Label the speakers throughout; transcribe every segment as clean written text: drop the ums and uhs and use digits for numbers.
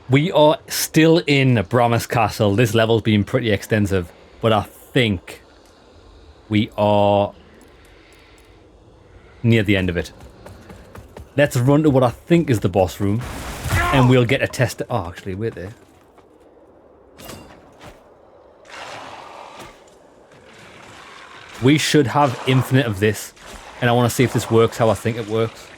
Speaker 1: We are still in Brommis Castle. This level's been pretty extensive, but I think we are near the end of it. Let's run to what I think is the boss room, and we'll get a test. Oh, actually, wait there. We should have infinite of this, and I want to see if this works how I think it works.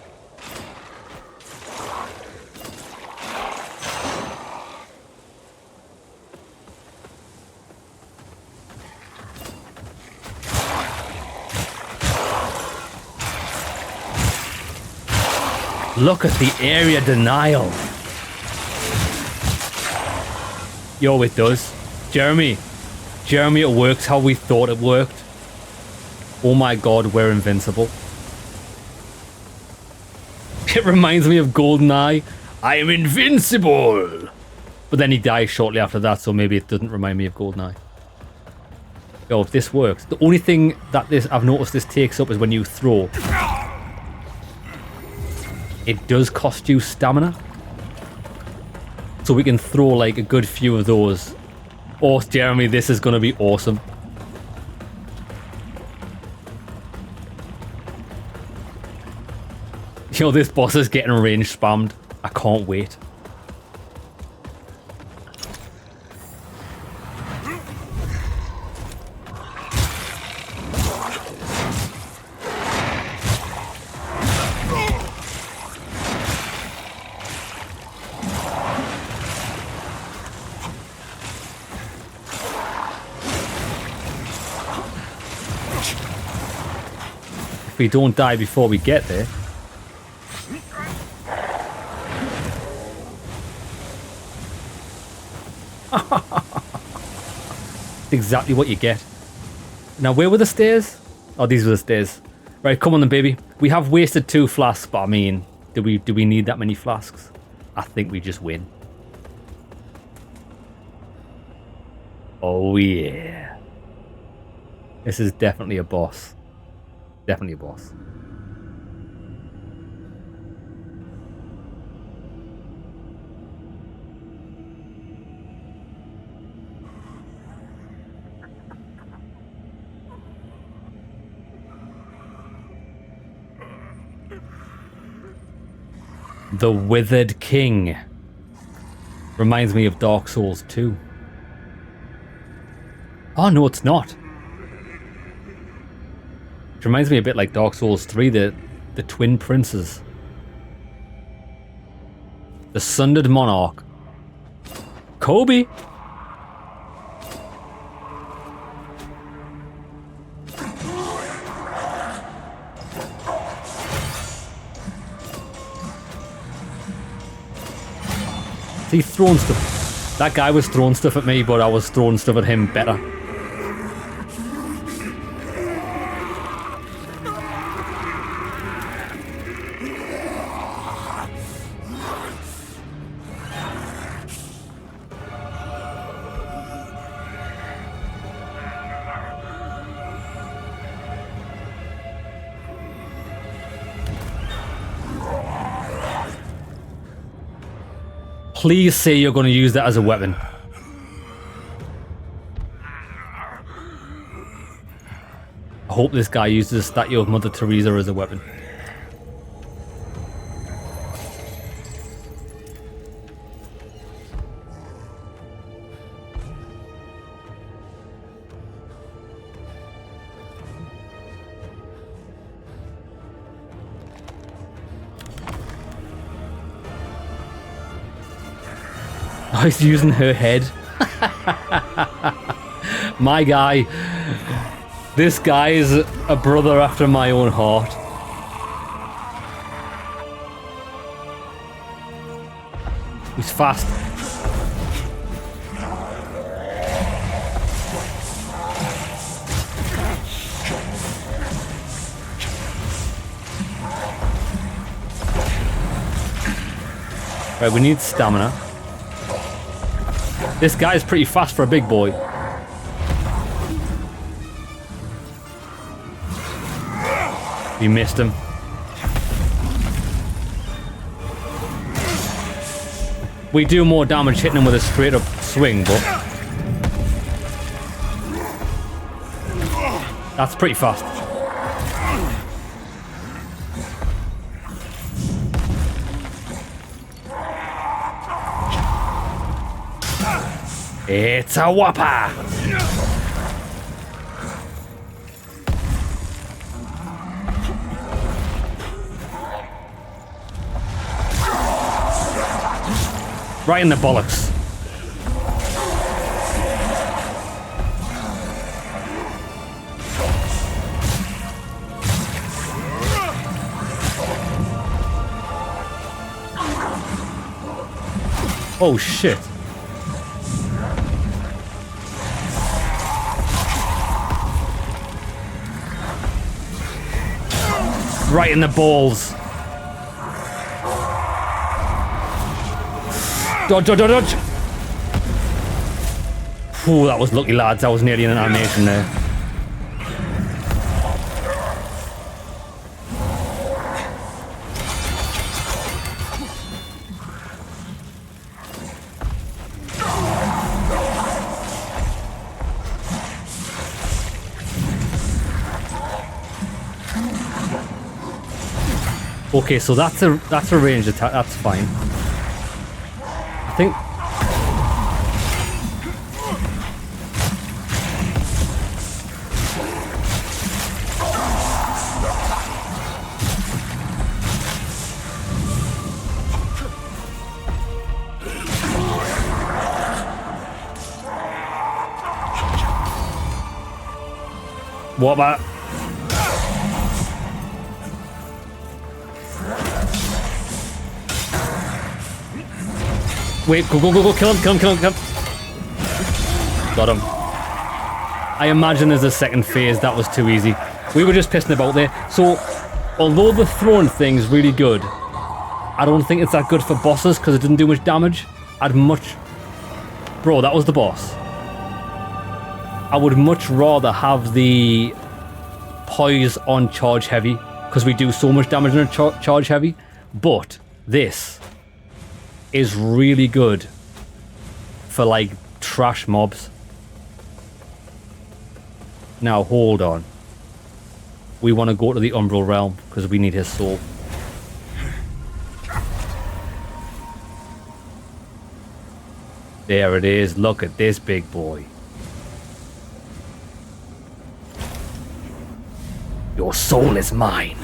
Speaker 1: Look at the area denial. Yo, it does. Jeremy, it works how we thought it worked. Oh my god, we're invincible. It reminds me of GoldenEye. I am invincible! But then he dies shortly after that, so maybe it doesn't remind me of GoldenEye. Yo, if this works. The only thing that I've noticed this takes up is when you throw. It does cost you stamina. So we can throw like a good few of those. Oh, Jeremy, this is going to be awesome. Yo, this boss is getting range spammed. I can't wait. If we don't die before we get there. Exactly what you get. Now, where were the stairs? Oh, these were the stairs. Right, come on then, baby. We have wasted 2 flasks, but I mean, do we need that many flasks? I think we just win. Oh, yeah. This is definitely a boss. Definitely a boss. The Withered King. Reminds me of Dark Souls 2. Oh, no, it's not. It reminds me a bit like Dark Souls 3, the twin princes. The Sundered Monarch. Kobe! He's throwing stuff. That guy was throwing stuff at me, but I was throwing stuff at him better. Please say you're going to use that as a weapon. I hope this guy uses a statue of Mother Teresa as a weapon. Oh, he's using her head. My guy. This guy is a brother after my own heart. He's fast. Right, we need stamina. This guy's pretty fast for a big boy. We missed him. We do more damage hitting him with a straight up swing, but that's pretty fast. It's a whopper! Right in the bollocks. Oh shit. Right in the balls. Dodge, dodge, dodge, dodge. Ooh, that was lucky, lads. That was nearly an animation there. Okay, so that's a ranged attack. That's fine. I think. What about? Wait, go, go, go, go, kill him, kill him, kill him, kill him. Got him. I imagine there's a second phase. That was too easy. We were just pissing about there. So, although the throwing thing's really good, I don't think it's that good for bosses because it didn't do much damage. I'd much... Bro, that was the boss. I would much rather have the poise on charge heavy because we do so much damage on a charge heavy. But this is really good for like trash mobs. Now hold on. We want to go to the Umbral Realm because we need his soul. There it is. Look at this big boy. Your soul is mine.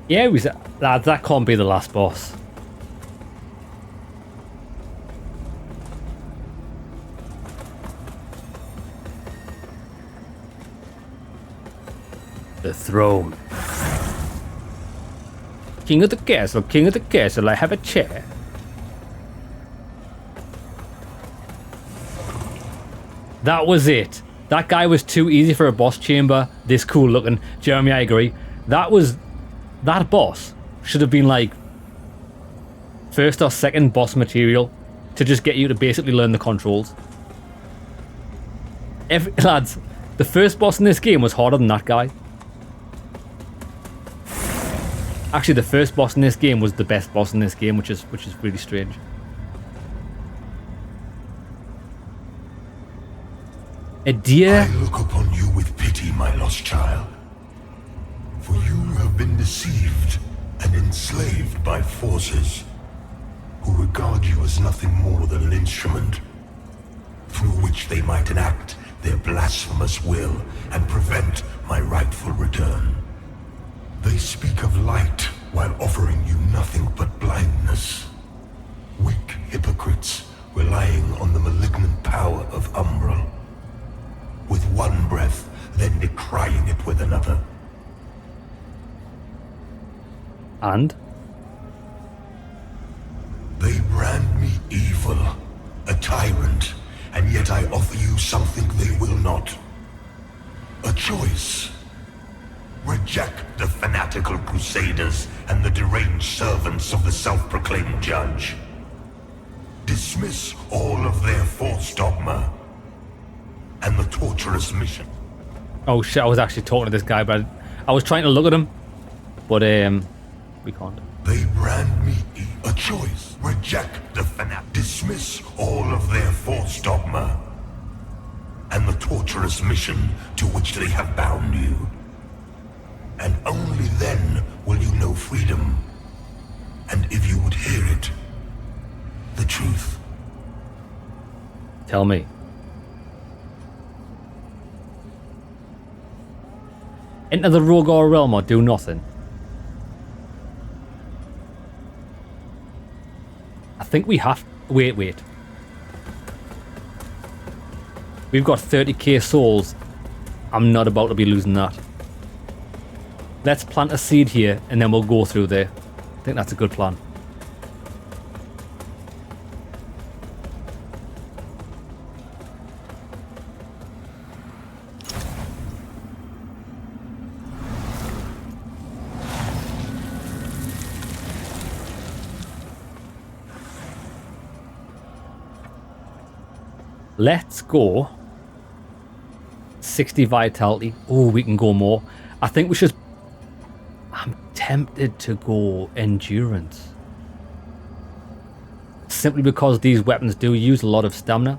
Speaker 1: Yeah, that can't be the last boss. The throne. King of the castle, I have a chair. That was it. That guy was too easy for a boss chamber. This cool looking. Jeremy, I agree. That boss should have been like first or second boss material to just get you to basically learn the controls. Lads, the first boss in this game was harder than that guy. Actually, the first boss in this game was the best boss in this game, which is really strange. Adyr.
Speaker 2: I look upon you with pity, my lost child. For you have been deceived and enslaved by forces who regard you as nothing more than an instrument through which they might enact their blasphemous will and prevent my rightful return. They speak of light while offering you nothing but blindness. Weak hypocrites relying on the malignant power of Umbral. With one breath, then decrying it with another.
Speaker 1: And?
Speaker 2: They brand me evil, a tyrant, and yet I offer you something they will not. A choice. Reject the fanatical crusaders and the deranged servants of the self-proclaimed judge. Dismiss all of their false dogma and the torturous mission.
Speaker 1: Oh shit, I was actually talking to this guy, but I was trying to look at him. But, we can't.
Speaker 2: They brand me a choice. Reject the fanatic. Dismiss all of their false dogma and the torturous mission to which they have bound you. And only then will you know freedom. And if you would hear it, the truth.
Speaker 1: Tell me. Enter the Rogar realm or do nothing. I think we have... Wait. We've got 30k souls. I'm not about to be losing that. Let's plant a seed here and then we'll go through there. I think that's a good plan. Let's go 60 vitality. Oh, we can go more. I think we should... I'm tempted to go endurance. Simply because these weapons do use a lot of stamina.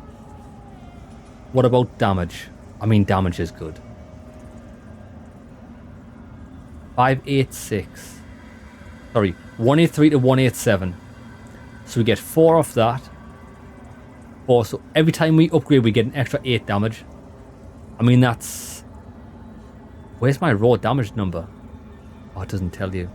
Speaker 1: What about damage? I mean, damage is good. 586. Sorry, 183 to 187. So we get 4 off that. So every time we upgrade we get an extra 8 damage. I mean that's... Where's my raw damage number? Oh, it doesn't tell you.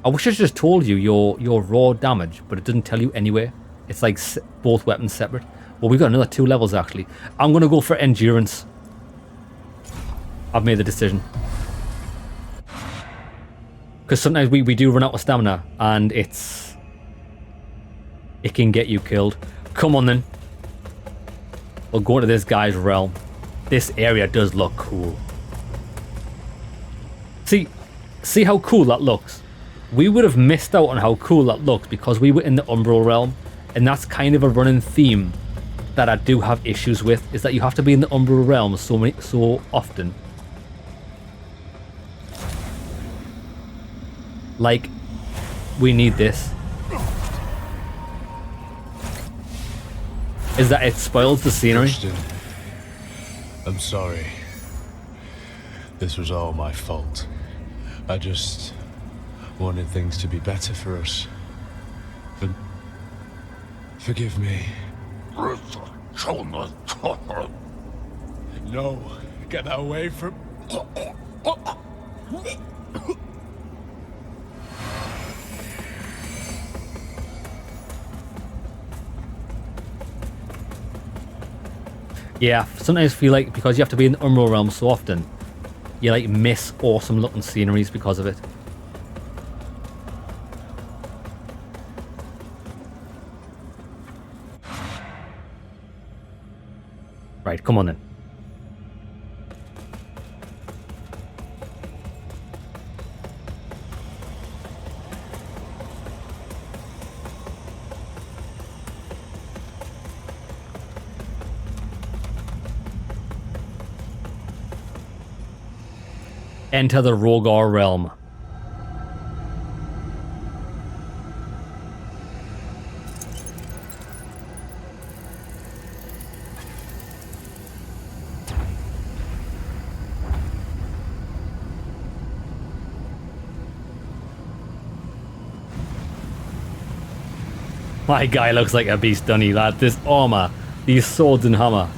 Speaker 1: I wish I just told you your raw damage, but it doesn't tell you anywhere. It's like both weapons separate. Well, we've got another 2 levels actually. I'm going to go for endurance. I've made the decision. Because sometimes we do run out of stamina and it can get you killed. Come on then. We'll go into this guy's realm. This area does look cool. See how cool that looks? We would have missed out on how cool that looks because we were in the Umbral realm, and that's kind of a running theme that I do have issues with, is that you have to be in the Umbral realm so often. Like, we need this. Is that it spoils the scenery?
Speaker 3: Christian, I'm sorry. This was all my fault. I just wanted things to be better for us. Forgive me. No, get away from...
Speaker 1: Yeah, sometimes I feel like because you have to be in the Umbral realm so often, you like miss awesome looking sceneries because of it. Right, come on then. Enter the Rogar realm. My guy looks like a beast, doesn't he, lad? This armour, these swords and hammer.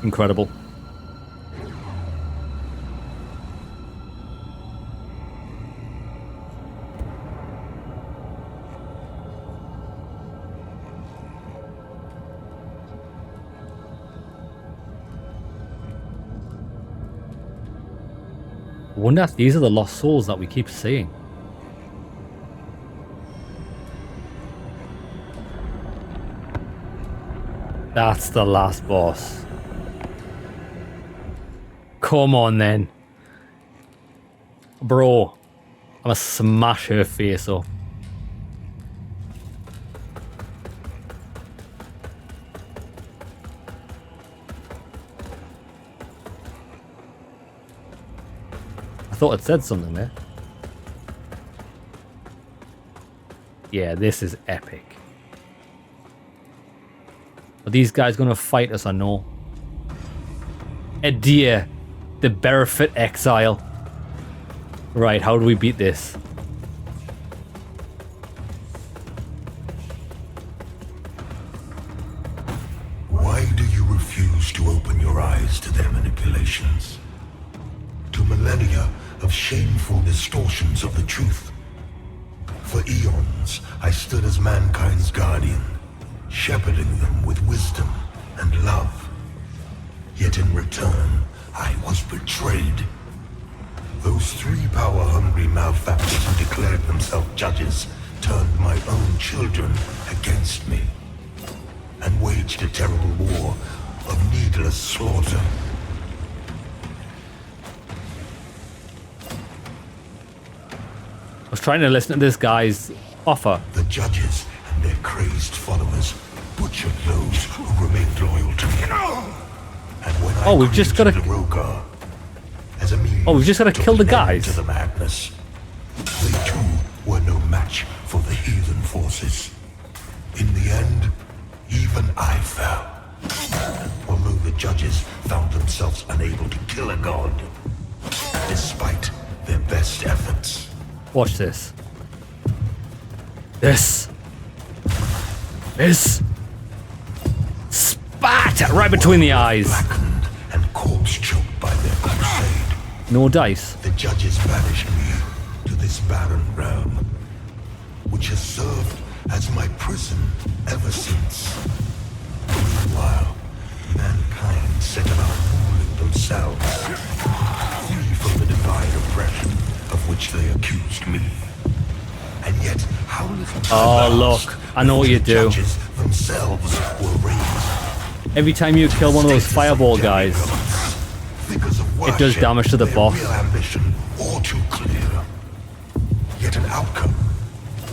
Speaker 1: Incredible. I wonder if these are the lost souls that we keep seeing. That's the last boss. Come on then. Bro. I'm gonna smash her face up. I thought it said something there. Yeah, this is epic. Are these guys gonna fight us or no? Adyr the Berefit Exile. Right, how do we beat this?
Speaker 2: Why do you refuse to open your eyes to their manipulations? To millennia of shameful distortions of the truth? For eons, I stood as mankind's guardian, shepherding them with wisdom and love. Yet in return, I was betrayed. Those three power-hungry malefactors who declared themselves judges turned my own children against me and waged a terrible war of needless slaughter.
Speaker 1: I was trying to listen to this guy's offer.
Speaker 2: The judges and their crazed followers butchered those who remained loyal to me. And when I
Speaker 1: we've just gotta-
Speaker 2: created the Rogar as a means
Speaker 1: we've just gotta
Speaker 2: to
Speaker 1: kill the
Speaker 2: put an end
Speaker 1: guys.
Speaker 2: to the madness, they too were no match for the heathen forces. In the end, even I fell. Although the judges found themselves unable to kill a god, despite their best efforts.
Speaker 1: Watch this. This. Spat! Right between the eyes.
Speaker 2: Blackened and corpse choked by their crusade.
Speaker 1: No dice.
Speaker 2: The judges banished me to this barren realm, which has served as my prison ever since. Meanwhile, mankind set about ruling themselves, free from the divine oppression of which they accused me. And yet, how little time
Speaker 1: Oh,
Speaker 2: passed
Speaker 1: look, I know what
Speaker 2: before
Speaker 1: you
Speaker 2: the
Speaker 1: do.
Speaker 2: Judges themselves were raised.
Speaker 1: Every time you kill one of those fireball guys, it does damage to the boss.
Speaker 2: Real ambition all too clear. Yet an outcome.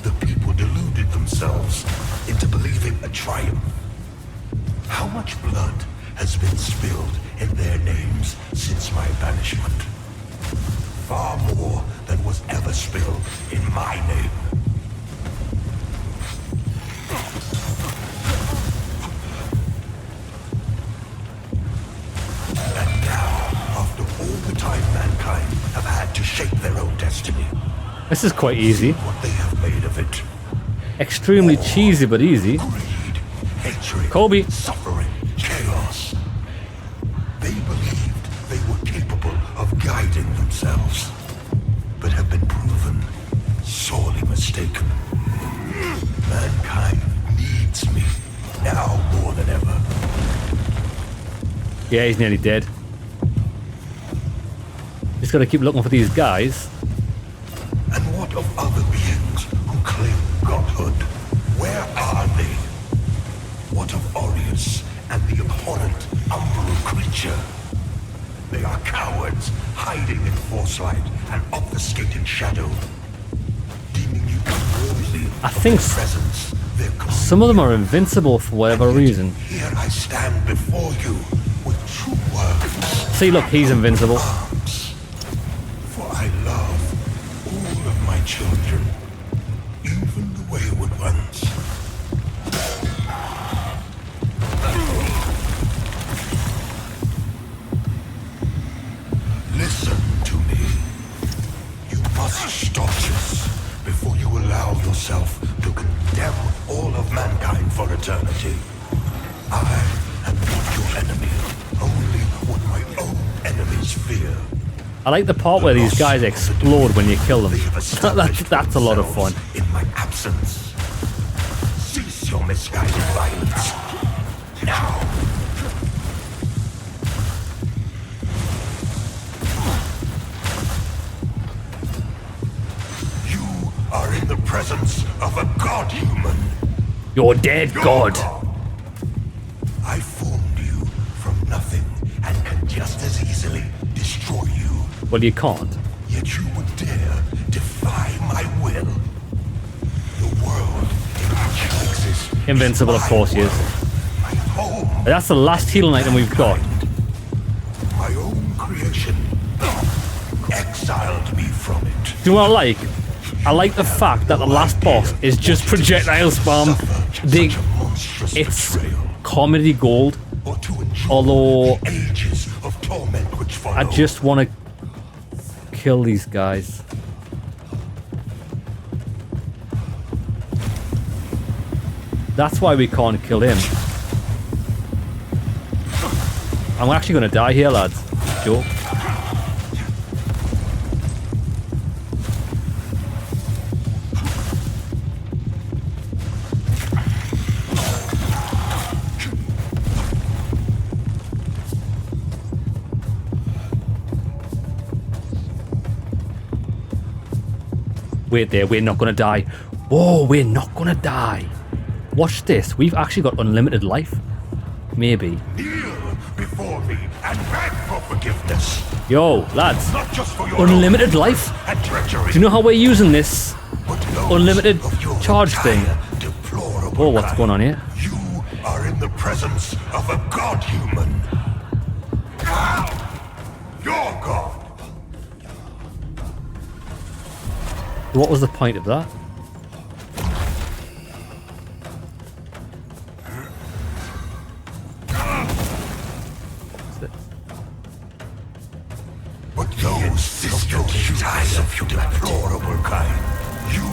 Speaker 2: The people deluded themselves into believing a triumph. How much blood has been spilled in their names since my banishment? Far more than was ever spilled in my name. And now, after all the time mankind have had to shape their own destiny,
Speaker 1: This is quite easy.
Speaker 2: what they have made of it.
Speaker 1: Extremely cheesy, but easy.
Speaker 2: Greed, hatred,
Speaker 1: Kobe.
Speaker 2: suffering, chaos. They believed they were capable of guiding themselves, but have been proven sorely mistaken. Mankind needs me, now more than ever.
Speaker 1: Yeah, he's nearly dead. Just gotta keep looking for these guys.
Speaker 2: And what of other beings who claim godhood? Where are they? What of Aureus and the abhorrent armour creature? They are cowards, hiding in forcelight and obfuscating shadow. Deeming you unworthy
Speaker 1: I
Speaker 2: of
Speaker 1: think
Speaker 2: their presence, their
Speaker 1: some of them are invincible for whatever reason.
Speaker 2: Here I stand before you with true words.
Speaker 1: See, look, he's invincible.
Speaker 2: Arms. For I love all of my children, even the wayward ones. Listen to me. You must stop this before you allow yourself to condemn all of mankind for eternity. I am not your enemy, only what my own enemies fear.
Speaker 1: I like the part where these guys explode when you kill them.
Speaker 2: They have established
Speaker 1: That's a lot of fun.
Speaker 2: themselves in my absence. Cease your misguided violence. Now. You are in the presence of a god human.
Speaker 1: You're dead, God.
Speaker 2: I
Speaker 1: Well, you can't.
Speaker 2: Yet you would dare defy my will. The world in which you exist.
Speaker 1: Invincible, of course he is.
Speaker 2: My home.
Speaker 1: That's the last healing item we've got.
Speaker 2: My own creation. Exiled me from it.
Speaker 1: Do you know what I like? I like the fact that the last boss is just projectile spam. It's comedy gold. Although I just want to kill these guys. That's why we can't kill him. I'm actually going to die here, lads. Joke. Wait there, we're not gonna die. Whoa, we're not gonna die. Watch this, we've actually got unlimited life. Maybe.
Speaker 2: Kneel before me and beg for forgiveness.
Speaker 1: Yo, lads.
Speaker 2: Not just for your
Speaker 1: Unlimited life?
Speaker 2: and treachery,
Speaker 1: Do you know how we're using this
Speaker 2: but those
Speaker 1: unlimited
Speaker 2: of your
Speaker 1: charge thing?
Speaker 2: entire deplorable
Speaker 1: Whoa, what's
Speaker 2: kind.
Speaker 1: going on here?
Speaker 2: You are in the presence of a god-human. Your god.
Speaker 1: What was the point of that?
Speaker 2: But those of your deplorable kind, you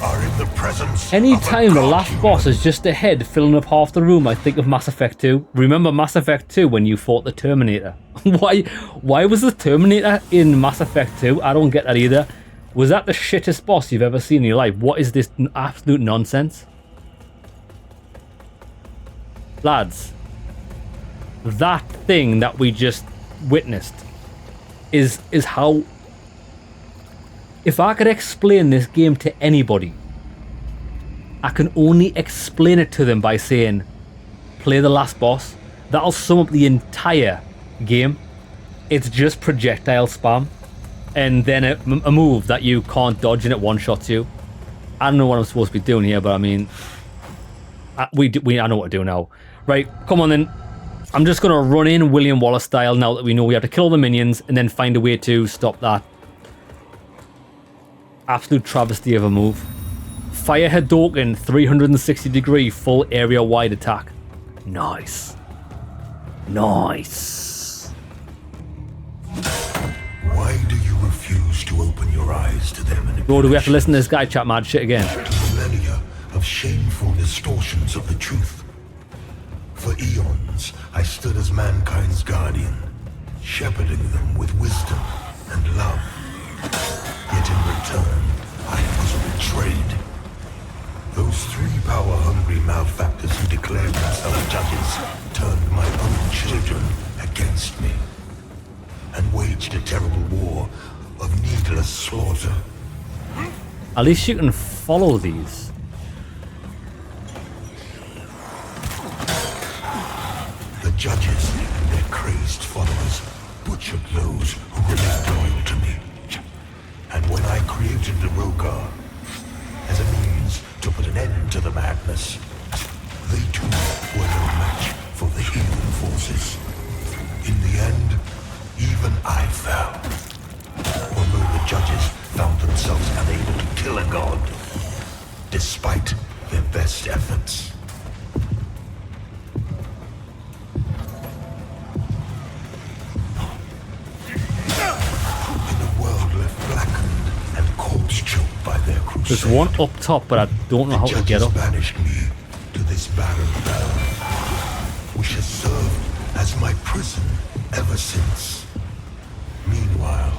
Speaker 2: are in the presence
Speaker 1: Anytime
Speaker 2: of a
Speaker 1: the last
Speaker 2: god-human.
Speaker 1: boss is just a head filling up half the room, I think of Mass Effect 2. Remember Mass Effect 2 when you fought the Terminator? Why was the Terminator in Mass Effect 2? I don't get that either. Was that the shittest boss you've ever seen in your life? What is this absolute nonsense? Lads, that thing that we just witnessed is how... If I could explain this game to anybody, I can only explain it to them by saying, play the last boss. That'll sum up the entire game. It's just projectile spam. And then a move that you can't dodge and it one-shots you. I don't know what I'm supposed to be doing here, but I mean... I know what to do now. Right, come on then. I'm just going to run in William Wallace style now that we know we have to kill all the minions and then find a way to stop that absolute travesty of a move. Fire Hadouken, 360-degree full area-wide attack. Nice. Nice.
Speaker 2: Why do you refuse to open your eyes to them?
Speaker 1: Bro, do we have to listen to this guy chat mad shit again?
Speaker 2: Millennia of shameful distortions of the truth. For eons, I stood as mankind's guardian, shepherding them with wisdom and love. Yet in return, I was betrayed. Those three power-hungry malefactors who declared themselves judges turned my own children against me and waged a terrible war of needless slaughter.
Speaker 1: At least you can follow these.
Speaker 2: The judges and their crazed followers butchered those who remained loyal to me. And when I created the Rogar as a means to put an end to the madness, they too were no match for the healing forces. In the end, even I fell. Although the judges found themselves unable to kill a god, despite their best efforts. In a world left blackened and corpse-choked by their crusade,
Speaker 1: There's one up top, but I don't know how to get up.
Speaker 2: banished me to this barren realm, which has served as my prison ever since. Meanwhile,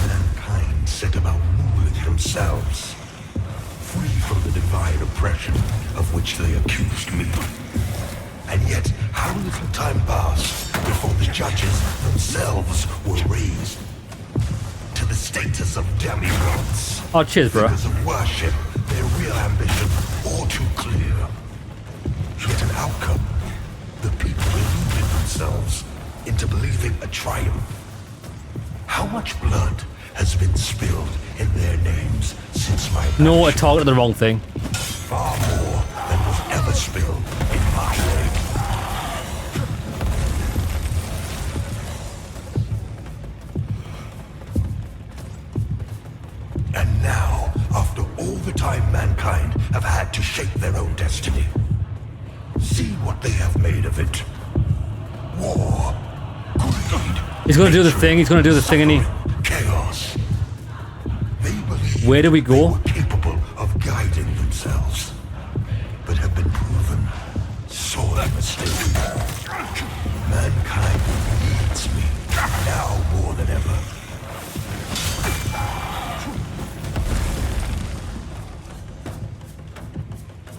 Speaker 2: mankind set about ruling themselves, free from the divine oppression of which they accused me. And yet, how little time passed before the judges themselves were raised to the status of demigods.
Speaker 1: Oh, cheers, bro.
Speaker 2: Figures of worship, their real ambition all too clear. Yet an outcome, the people deluded themselves into believing a triumph. How much blood has been spilled in their names since my
Speaker 1: No, I targeted the wrong thing.
Speaker 2: far more than was ever spilled in my name. And now, after all the time mankind have had to shape their own destiny, see what they have made of it. War, greed,
Speaker 1: He's gonna do the thing, he's gonna do the thing, and he...
Speaker 2: chaos. They believe
Speaker 1: Where do we go?
Speaker 2: they were capable of guiding themselves, but have been proven sorely mistaken. Mankind needs me now more than ever.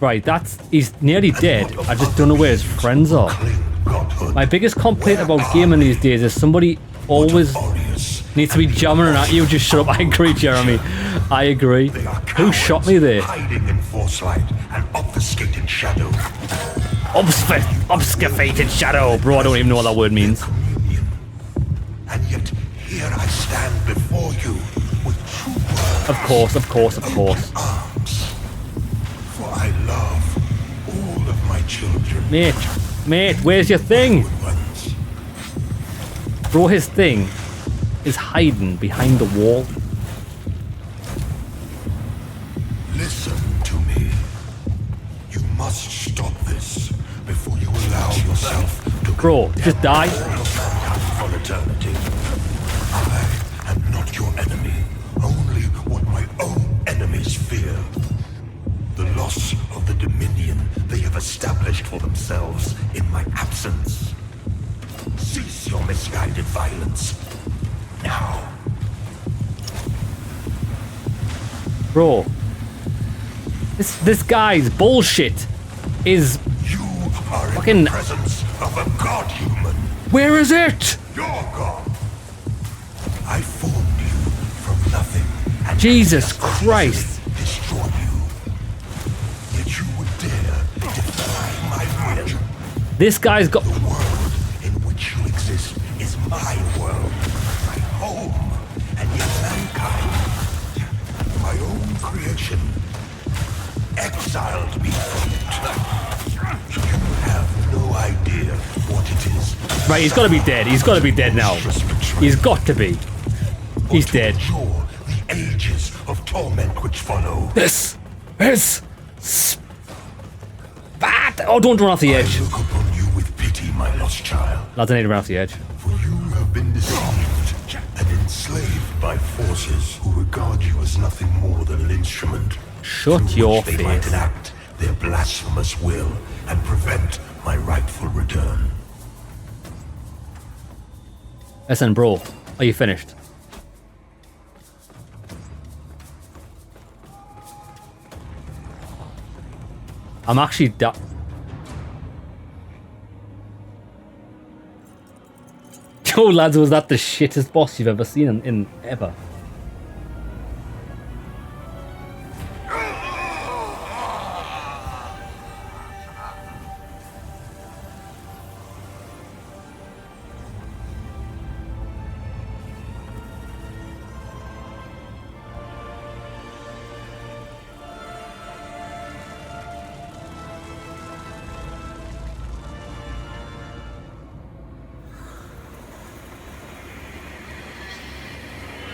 Speaker 1: Right, he's nearly dead. I just don't know where his friends are. My biggest complaint about gaming these days is somebody always needs to be jamming at you. Just shut up. I agree, Jeremy. I agree. Who shot me there?
Speaker 2: Hiding in foresight and obfuscated shadow.
Speaker 1: Obfuscated shadow. Bro, I don't even know what that word means.
Speaker 2: And yet here I stand before you with true words.
Speaker 1: Of course, of course, of course.
Speaker 2: Arms. For I love all of my children.
Speaker 1: Mate, where's your thing?
Speaker 2: Good ones.
Speaker 1: Bro, his thing is hiding behind the wall.
Speaker 2: Listen to me. You must stop this before you allow yourself to
Speaker 1: Bro, just die.
Speaker 2: all of mankind for eternity. I am not your enemy, only what my own enemies fear. The loss of the dominion they have established for themselves in my absence. Cease your misguided violence. Now.
Speaker 1: Bro, this guy's bullshit is...
Speaker 2: You are in
Speaker 1: Fucking-
Speaker 2: the presence of a god human.
Speaker 1: Where is it?
Speaker 2: Your god. I formed you from nothing. And
Speaker 1: Jesus
Speaker 2: just as
Speaker 1: Christ.
Speaker 2: easily destroy you. Yet you would dare defy my will.
Speaker 1: This guy's got...
Speaker 2: The world in which you exist is my world, my home, and yet mankind, my own creation, exiled me from it. You have no idea what it is.
Speaker 1: Right, he's got to be dead. He's got to be dead now. He's got to be. He's dead.
Speaker 2: Endure the ages of torment which follow.
Speaker 1: This is... bad. Oh, don't run off the
Speaker 2: I
Speaker 1: edge.
Speaker 2: look upon you with pity, my lost child.
Speaker 1: Lads, I need to run off the edge.
Speaker 2: For you have been deceived and enslaved by forces who regard you as nothing more than an instrument.
Speaker 1: Shut
Speaker 2: through
Speaker 1: your
Speaker 2: which they might
Speaker 1: face.
Speaker 2: enact their blasphemous will and prevent my rightful return.
Speaker 1: Listen, bro. Are you finished? I'm actually Yo, lads, was that the shittest boss you've ever seen in ever?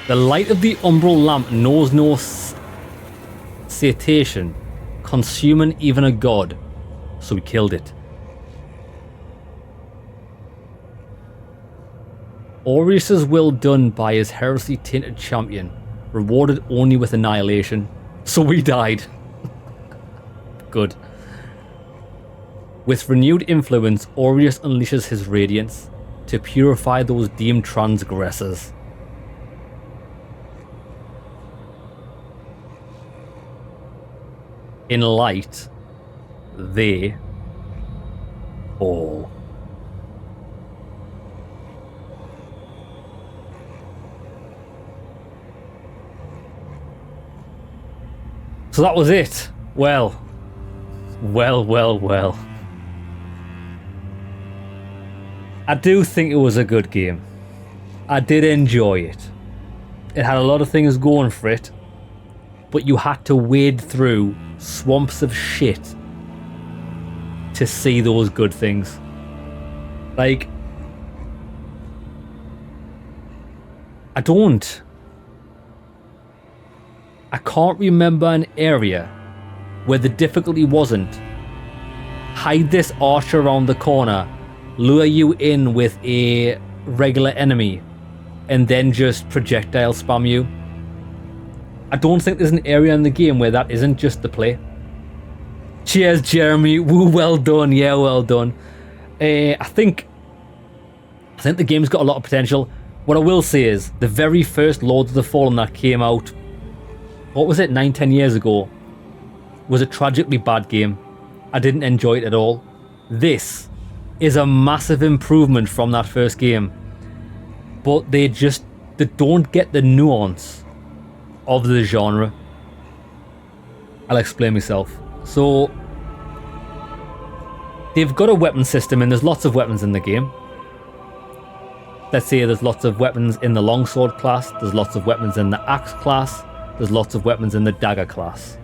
Speaker 1: The light of the umbral lamp knows no satiation, consuming even a god, so we killed it. Aureus's will done by his heresy-tainted champion, rewarded only with annihilation, so we died. Good. With renewed influence, Aureus unleashes his radiance to purify those deemed transgressors. In light, they fall. So that was it. Well. I do think it was a good game. I did enjoy it. It had a lot of things going for it, but you had to wade through swamps of shit to see those good things. Like, I can't remember an area where the difficulty wasn't hide this archer around the corner, lure you in with a regular enemy, and then just projectile spam you. I don't think there's an area in the game where that isn't just the play. Cheers, Jeremy. Woo, well done. Yeah, well done. I think the game's got a lot of potential. What I will say is, the very first Lords of the Fallen that came out, what was it, 9-10 years ago, was a tragically bad game. I didn't enjoy it at all. This is a massive improvement from that first game, but they don't get the nuance of the genre. I'll explain myself. So they've got a weapon system, and there's lots of weapons in the game. Let's say there's lots of weapons in the longsword class, there's lots of weapons in the axe class, there's lots of weapons in the dagger class.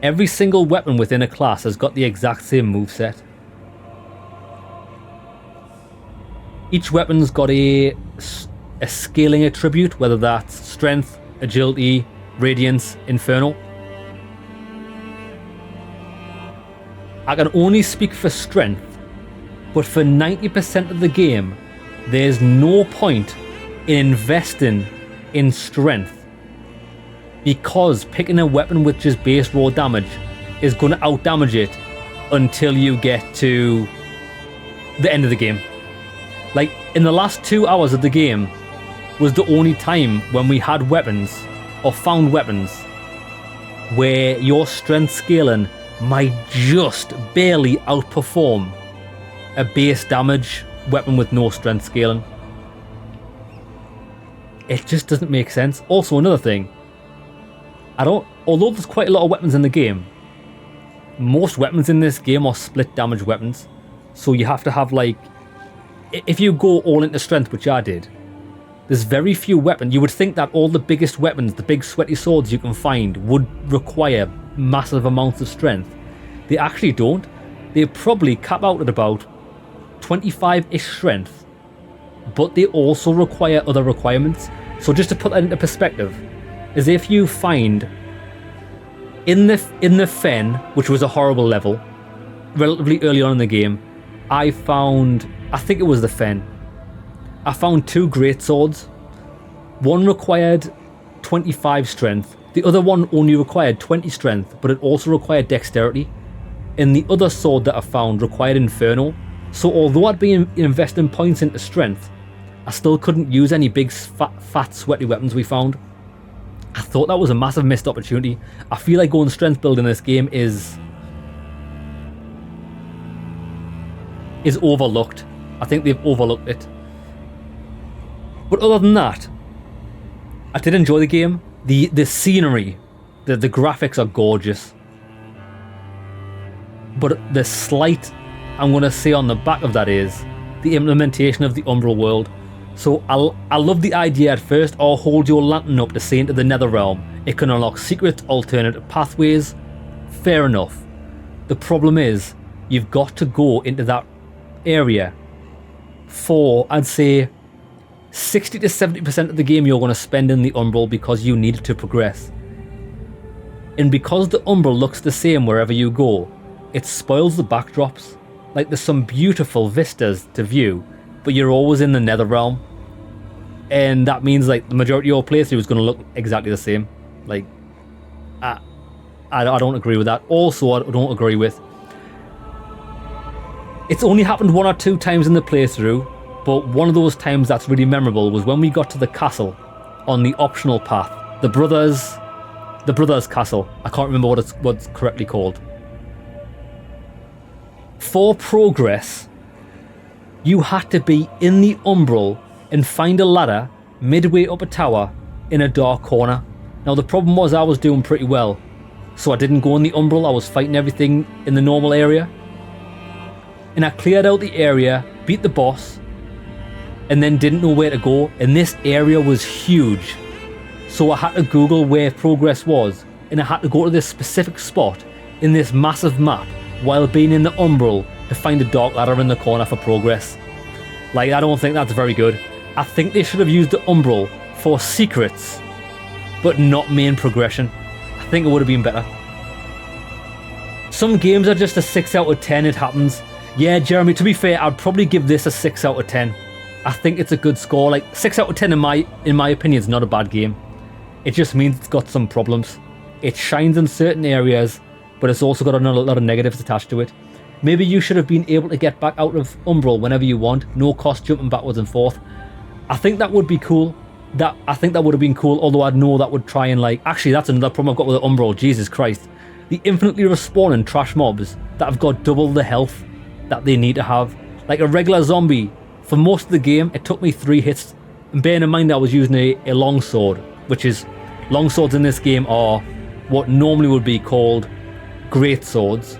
Speaker 1: Every single weapon within a class has got the exact same moveset. Each weapon's got a scaling attribute, whether that's strength, agility, radiance, infernal. I can only speak for strength, but for 90% of the game, there's no point in investing in strength, because picking a weapon with just base raw damage is going to outdamage it until you get to the end of the game. Like, in the last 2 hours of the game was the only time when we had weapons, or found weapons, where your strength scaling might just barely outperform a base damage weapon with no strength scaling. It just doesn't make sense. Also, another thing, although there's quite a lot of weapons in the game, most weapons in this game are split damage weapons. So you have to have, like, if you go all into strength, which I did, there's very few weapons. You would think that all the biggest weapons, the big sweaty swords you can find, would require massive amounts of strength. They actually don't. They probably cap out at about 25-ish strength, but they also require other requirements. So just to put that into perspective, is if you find in the Fen, which was a horrible level, relatively early on in the game, I think it was the Fen, I found 2 great swords. One required 25 strength, the other one only required 20 strength, but it also required dexterity. And the other sword that I found required Inferno. So although I'd been investing points into strength, I still couldn't use any big fat sweaty weapons we found. I thought that was a massive missed opportunity. I feel like going strength build in this game is overlooked. I think they've overlooked it. But other than that, I did enjoy the game. The scenery, the graphics are gorgeous. But the slight, I'm going to say on the back of that, is the implementation of the Umbral world. So I love the idea at first, or hold your lantern up to see into the Netherrealm. It can unlock secret alternative pathways. Fair enough. The problem is, you've got to go into that area for, I'd say, 60 to 70% of the game you're going to spend in the Umbral because you need to progress. And because the Umbral looks the same wherever you go, it spoils the backdrops. Like, there's some beautiful vistas to view, but you're always in the Netherrealm. And that means, like, the majority of your playthrough is going to look exactly the same. Like, I don't agree with that. Also, I don't agree with, it's only happened 1 or 2 times in the playthrough, but one of those times that's really memorable was when we got to the castle on the optional path. The brothers castle. I can't remember what it's correctly called. For progress, you had to be in the Umbral and find a ladder midway up a tower in a dark corner. Now the problem was I was doing pretty well, so I didn't go in the Umbral. I was fighting everything in the normal area. And I cleared out the area, beat the boss, and then didn't know where to go, and this area was huge. So I had to Google where progress was, and I had to go to this specific spot in this massive map while being in the umbral to find a dark ladder in the corner for progress. Like, I don't think that's very good. I think they should have used the umbral for secrets, but not main progression. I think it would have been better. Some games are just a 6 out of 10, it happens. Yeah, Jeremy, to be fair, I'd probably give this a 6 out of 10. I think it's a good score. Like, 6 out of 10 in my opinion is not a bad game. It just means it's got some problems. It shines in certain areas, but it's also got a lot of negatives attached to it. Maybe you should have been able to get back out of Umbral whenever you want, no cost jumping backwards and forth. I think that would be cool. I think that would have been cool, although I'd know that would try and like... Actually, that's another problem I've got with the Umbral, Jesus Christ. The infinitely respawning trash mobs that have got double the health that they need to have. Like a regular zombie, for most of the game, it took me 3 hits. And bearing in mind I was using a longsword, which is... Longswords in this game are what normally would be called great swords.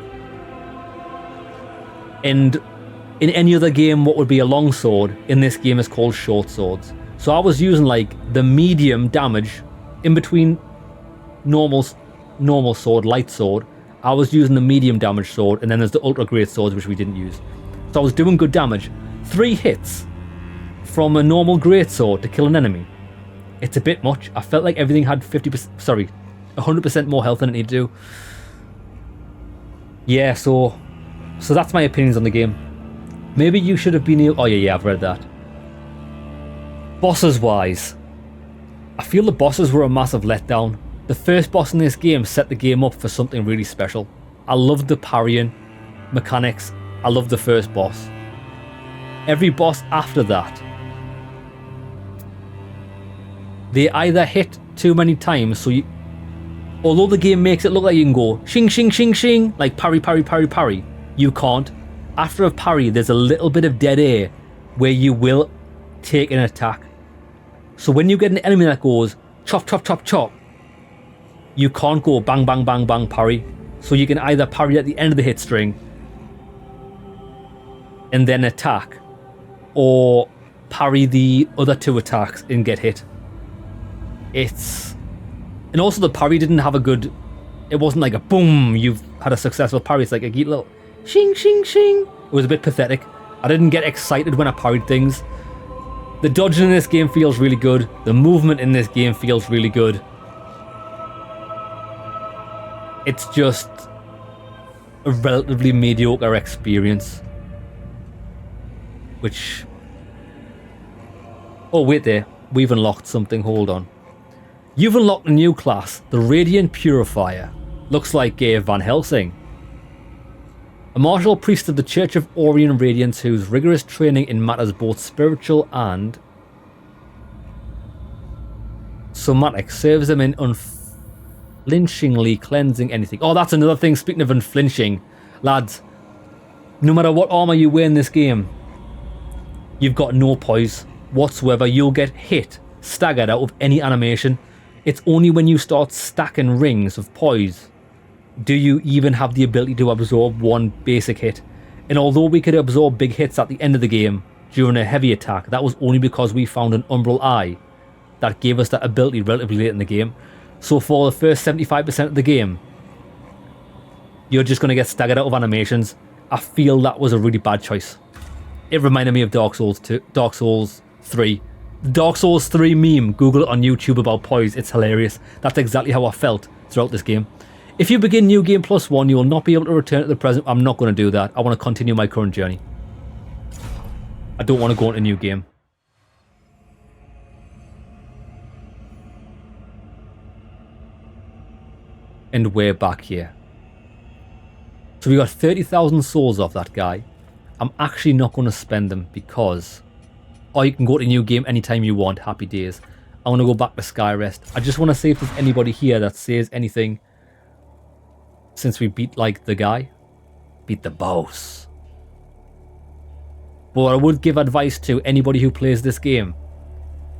Speaker 1: And in any other game, what would be a longsword in this game is called short swords. So I was using like the medium damage in between normal sword, light sword. I was using the medium damage sword, and then there's the ultra great swords, which we didn't use. So I was doing good damage. 3 hits from a normal great sword to kill an enemy. It's a bit much. I felt like everything had 100% more health than it needed to. Yeah, so that's my opinions on the game. Maybe you should have been able... Oh yeah, I've read that. Bosses wise, I feel the bosses were a massive letdown. The first boss in this game set the game up for something really special. I loved the parrying mechanics. I loved the first boss. Every boss after that, they either hit too many times, so you... Although the game makes it look like you can go shing, shing, shing, shing, like parry, parry, parry, parry, you can't. After a parry, there's a little bit of dead air where you will take an attack. So when you get an enemy that goes chop, chop, chop, chop, you can't go bang, bang, bang, bang, parry. So you can either parry at the end of the hit string and then attack, or parry the other 2 attacks and get hit. And also the parry didn't have a good... It wasn't like a boom, you've had a successful parry. It's like a little shing, shing, shing. It was a bit pathetic. I didn't get excited when I parried things. The dodging in this game feels really good. The movement in this game feels really good. It's just a relatively mediocre experience. Which... Oh, wait there. We've unlocked something. Hold on. You've unlocked a new class, the Radiant Purifier. Looks like Van Helsing. A martial priest of the Church of Orient Radiance whose rigorous training in matters both spiritual and somatic serves him in unflinchingly cleansing anything. Oh, that's another thing, speaking of unflinching. Lads, no matter what armour you wear in this game, you've got no poise whatsoever. You'll get hit, staggered out of any animation. It's only when you start stacking rings of poise do you even have the ability to absorb one basic hit. And although we could absorb big hits at the end of the game during a heavy attack, that was only because we found an umbral eye that gave us that ability relatively late in the game. So for the first 75% of the game, you're just going to get staggered out of animations. I feel that was a really bad choice. It reminded me of Dark Souls 3. The Dark Souls 3 meme, Google it on YouTube about poise, it's hilarious. That's exactly how I felt throughout this game. If you begin New Game Plus 1, you will not be able to return to the present. I'm not going to do that. I want to continue my current journey. I don't want to go into a new game. And we're back here. So we got 30,000 souls off that guy. I'm actually not going to spend them because... Or you can go to new game anytime you want. Happy days. I want to go back to Skyrest. I just want to see if there's anybody here that says anything since we beat, like, the guy. Beat the boss. But I would give advice to anybody who plays this game.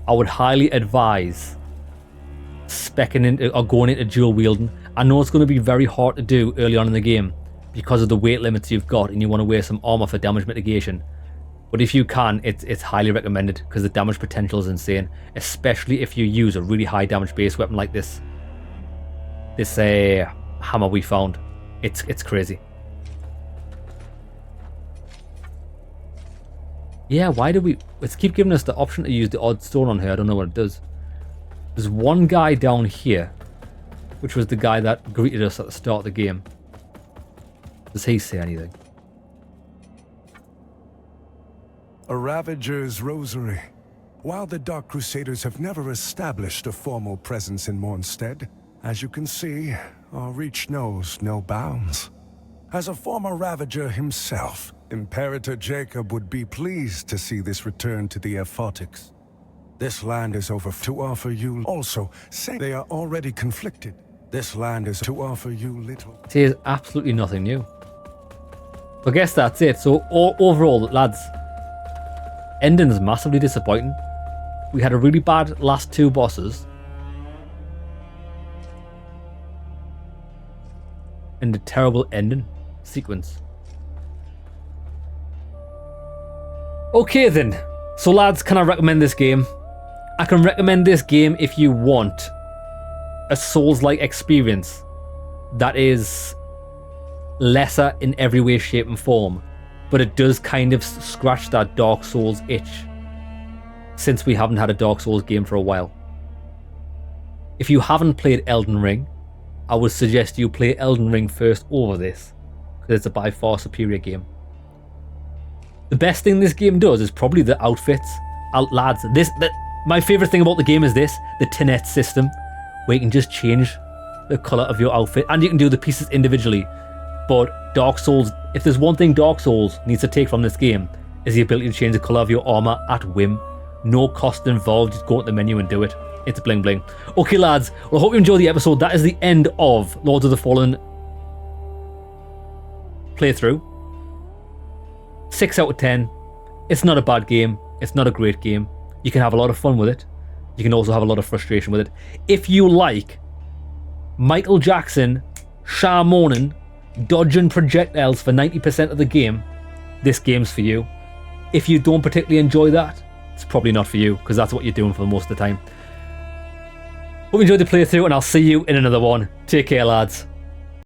Speaker 1: I would highly advise speccing into or going into dual wielding. I know it's going to be very hard to do early on in the game because of the weight limits you've got and you want to wear some armor for damage mitigation. But if you can, it's highly recommended because the damage potential is insane, especially if you use a really high damage base weapon like this. This hammer we found. It's crazy. Yeah, why do we... Let's keep giving us the option to use the odd stone on here. I don't know what it does. There's one guy down here, which was the guy that greeted us at the start of the game. Does he say anything?
Speaker 4: A Ravager's Rosary. While the Dark Crusaders have never established a formal presence in Mornstead, as you can see, our reach knows no bounds. As a former Ravager himself, Imperator Jacob would be pleased to see this return to the Ephotics. This land is over to offer you also, say they are already conflicted. This land is to offer you little.
Speaker 1: It is absolutely nothing new. I guess that's it. So overall, lads, ending's massively disappointing. We had a really bad last two bosses. And a terrible ending sequence. Okay then. So lads, can I recommend this game? I can recommend this game if you want a Souls-like experience that is lesser in every way, shape and form, but it does kind of scratch that Dark Souls itch since we haven't had a Dark Souls game for a while. If you haven't played Elden Ring, I would suggest you play Elden Ring first over this, because it's a by far superior game. The best thing this game does is probably the outfits. Lads, my favourite thing about the game is the tinette system, where you can just change the colour of your outfit, and you can do the pieces individually. But Dark Souls, if there's one thing Dark Souls needs to take from this game, is the ability to change the colour of your armour at whim. No cost involved, just go to the menu and do it. It's bling bling. Okay lads, well I hope you enjoyed the episode. That is the end of Lords of the Fallen playthrough. 6 out of 10. It's not a bad game. It's not a great game. You can have a lot of fun with it. You can also have a lot of frustration with it. If you like Michael Jackson, Sharmonin, dodging projectiles for 90% of the game, this game's for you. If you don't particularly enjoy that, it's probably not for you, because that's what you're doing for most of the time. Hope you enjoyed the playthrough, and I'll see you in another one. Take care, lads.